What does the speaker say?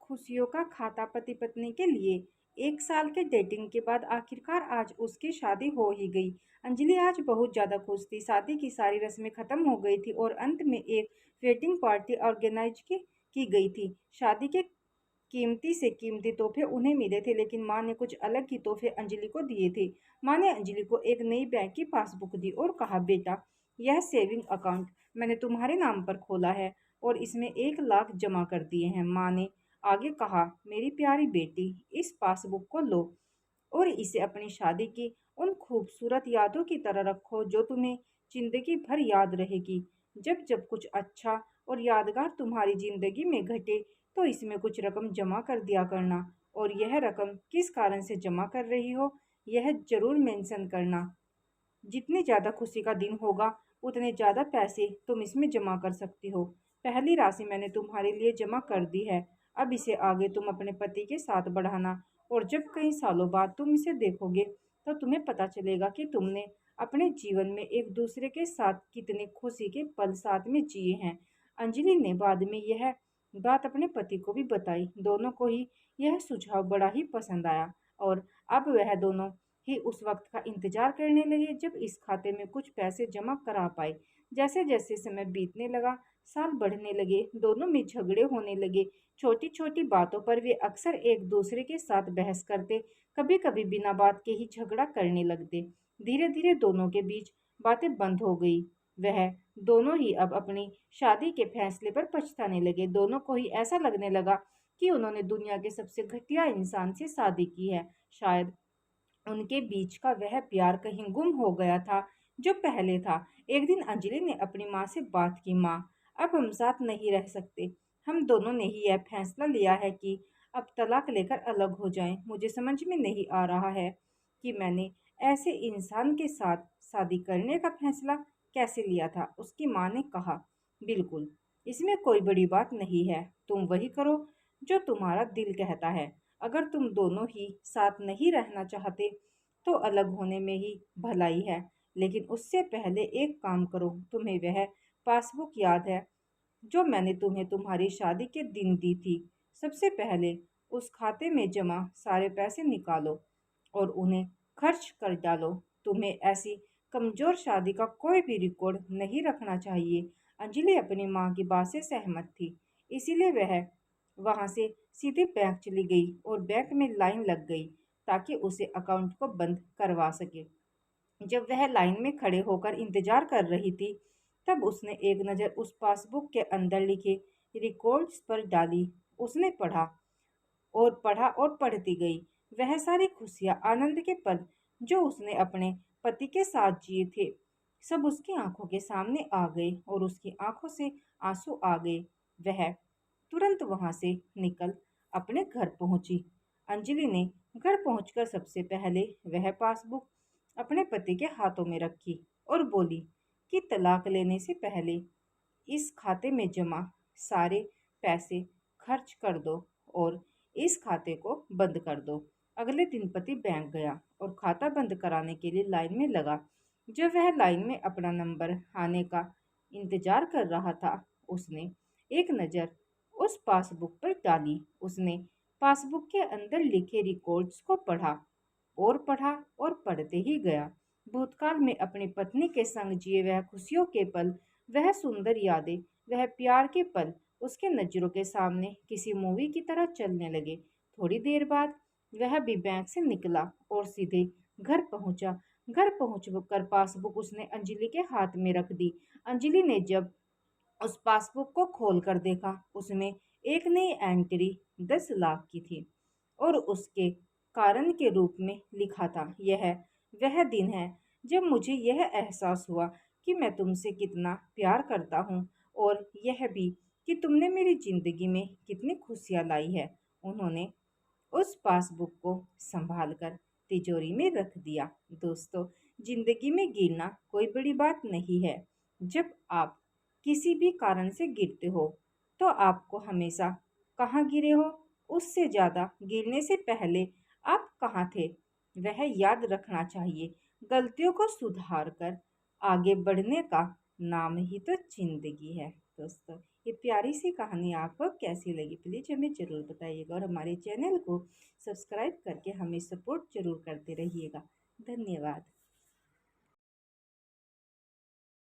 खुशियों का खाता पति पत्नी के लिए। 1 साल के डेटिंग के बाद आखिरकार आज उसकी शादी हो ही गई। अंजलि आज बहुत ज़्यादा खुश थी। शादी की सारी रस्में ख़त्म हो गई थी और अंत में एक वेडिंग पार्टी ऑर्गेनाइज की गई थी। शादी के कीमती से कीमती तोहफे उन्हें मिले थे, लेकिन माँ ने कुछ अलग ही तोहफे अंजलि को दिए थे। माँ ने अंजलि को एक नई बैंक की पासबुक दी और कहा, बेटा, यह सेविंग अकाउंट मैंने तुम्हारे नाम पर खोला है और इसमें 1 लाख जमा कर दिए हैं। माँ ने आगे कहा, मेरी प्यारी बेटी, इस पासबुक को लो और इसे अपनी शादी की उन खूबसूरत यादों की तरह रखो जो तुम्हें जिंदगी भर याद रहेगी। जब जब कुछ अच्छा और यादगार तुम्हारी जिंदगी में घटे तो इसमें कुछ रकम जमा कर दिया करना, और यह रकम किस कारण से जमा कर रही हो यह जरूर मेंशन करना। जितनी ज़्यादा खुशी का दिन होगा उतने ज़्यादा पैसे तुम इसमें जमा कर सकती हो। पहली राशि मैंने तुम्हारे लिए जमा कर दी है, अब इसे आगे तुम अपने पति के साथ बढ़ाना, और जब कई सालों बाद तुम इसे देखोगे तो तुम्हें पता चलेगा कि तुमने अपने जीवन में एक दूसरे के साथ कितने खुशी के पल साथ में जिए हैं। अंजलि ने बाद में यह बात अपने पति को भी बताई। दोनों को ही यह सुझाव बड़ा ही पसंद आया और अब वह दोनों ही उस वक्त का इंतजार करने लगे जब इस खाते में कुछ पैसे जमा करा पाए। जैसे जैसे समय बीतने लगा, साल बढ़ने लगे, दोनों में झगड़े होने लगे। छोटी छोटी बातों पर वे अक्सर एक दूसरे के साथ बहस करते, कभी कभी बिना बात के ही झगड़ा करने लगते। धीरे धीरे दोनों के बीच बातें बंद हो गई। वह दोनों ही अब अपनी शादी के फैसले पर पछताने लगे। दोनों को ही ऐसा लगने लगा कि उन्होंने दुनिया के सबसे घटिया इंसान से शादी की है। शायद उनके बीच का वह प्यार कहीं गुम हो गया था जो पहले था। एक दिन अंजलि ने अपनी माँ से बात की, माँ, अब हम साथ नहीं रह सकते। हम दोनों ने ही यह फैसला लिया है कि अब तलाक लेकर अलग हो जाएं। मुझे समझ में नहीं आ रहा है कि मैंने ऐसे इंसान के साथ शादी करने का फैसला कैसे लिया था। उसकी माँ ने कहा, बिल्कुल, इसमें कोई बड़ी बात नहीं है। तुम वही करो जो तुम्हारा दिल कहता है। अगर तुम दोनों ही साथ नहीं रहना चाहते तो अलग होने में ही भलाई है। लेकिन उससे पहले एक काम करो, तुम्हें वह पासबुक याद है जो मैंने तुम्हें तुम्हारी शादी के दिन दी थी? सबसे पहले उस खाते में जमा सारे पैसे निकालो और उन्हें खर्च कर डालो। तुम्हें ऐसी कमजोर शादी का कोई भी रिकॉर्ड नहीं रखना चाहिए। अंजलि अपनी माँ की बात से सहमत थी, इसीलिए वह वहां से सीधे बैंक चली गई और बैंक में लाइन लग गई ताकि उसे अकाउंट को बंद करवा सके। जब वह लाइन में खड़े होकर इंतजार कर रही थी, तब उसने एक नज़र उस पासबुक के अंदर लिखे रिकॉर्ड्स पर डाली। उसने पढ़ा और पढ़ती गई वह सारी खुशियां, आनंद के पल जो उसने अपने पति के साथ जिए थे, सब उसकी आंखों के सामने आ गए और उसकी आंखों से आंसू आ गए। वह तुरंत वहां से निकल अपने घर पहुंची। अंजलि ने घर पहुंचकर सबसे पहले वह पासबुक अपने पति के हाथों में रखी और बोली कि तलाक लेने से पहले इस खाते में जमा सारे पैसे खर्च कर दो और इस खाते को बंद कर दो। अगले दिन पति बैंक गया और खाता बंद कराने के लिए लाइन में लगा। जब वह लाइन में अपना नंबर आने का इंतजार कर रहा था, उसने एक नज़र उस पासबुक पर डाली। उसने पासबुक के अंदर लिखे रिकॉर्ड्स को पढ़ा और पढ़ते ही गया। भूतकाल में अपनी पत्नी के संग जिए वह खुशियों के पल, वह सुंदर यादें, वह प्यार के पल उसके नज़रों के सामने किसी मूवी की तरह चलने लगे। थोड़ी देर बाद वह भी बैंक से निकला और सीधे घर पहुंचा। घर पहुंच कर पासबुक उसने अंजलि के हाथ में रख दी। अंजलि ने जब उस पासबुक को खोलकर देखा, उसमें एक नई एंट्री 10 लाख की थी और उसके कारण के रूप में लिखा था, यह वह दिन है जब मुझे यह एहसास हुआ कि मैं तुमसे कितना प्यार करता हूँ, और यह भी कि तुमने मेरी जिंदगी में कितनी खुशियाँ लाई है। उन्होंने उस पासबुक को संभालकर तिजोरी में रख दिया। दोस्तों, जिंदगी में गिरना कोई बड़ी बात नहीं है। जब आप किसी भी कारण से गिरते हो तो आपको हमेशा कहाँ गिरे हो उससे ज़्यादा गिरने से पहले आप कहाँ थे वह याद रखना चाहिए। गलतियों को सुधार कर आगे बढ़ने का नाम ही तो जिंदगी है। दोस्तों, ये प्यारी सी कहानी आपको कैसी लगी प्लीज़ हमें ज़रूर बताइएगा और हमारे चैनल को सब्सक्राइब करके हमें सपोर्ट ज़रूर करते रहिएगा। धन्यवाद।